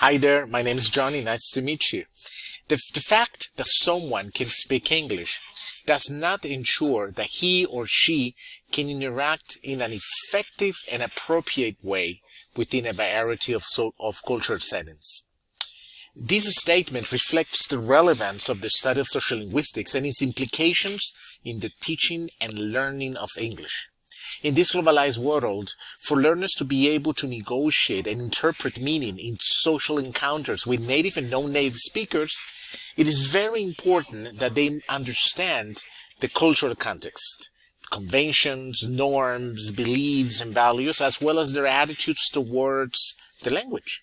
Hi there, my name is Johnny. Nice to meet you. The fact that someone can speak English does not ensure that he or she can interact in an effective and appropriate way within a variety of cultural settings. This statement reflects the relevance of the study of social linguistics and its implications in the teaching and learning of English. In this globalized world, for learners to be able to negotiate and interpret meaning in social encounters with native and non-native speakers, it is very important that they understand the cultural context, conventions, norms, beliefs, and values, as well as their attitudes towards the language.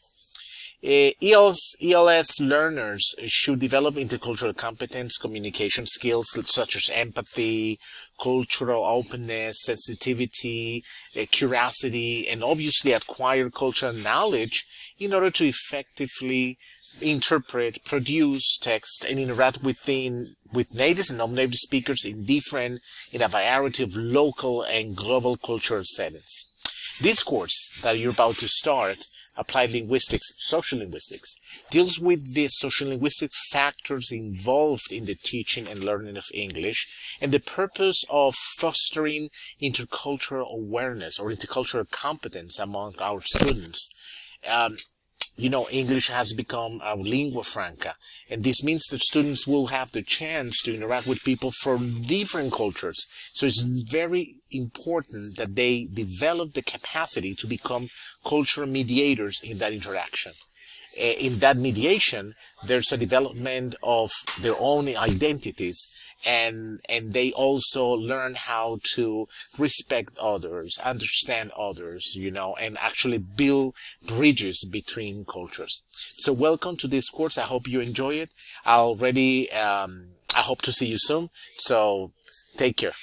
ELS learners should develop intercultural competence, communication skills such as empathy, cultural openness, sensitivity, curiosity, and obviously acquire cultural knowledge in order to effectively interpret, produce text, and interact with native and non-native speakers in a variety of local and global cultural settings. This course that you're about to start, Applied Linguistics, Social Linguistics, deals with the social linguistic factors involved in the teaching and learning of English and the purpose of fostering intercultural awareness or intercultural competence among our students. English has become our lingua franca, and this means that students will have the chance to interact with people from different cultures. So it's very important that they develop the capacity to become cultural mediators in that interaction. In that mediation, there's a development of their own identities, and they also learn how to respect others, understand others, and actually build bridges between cultures. So welcome to this course. I hope you enjoy it. I hope to see you soon. So take care.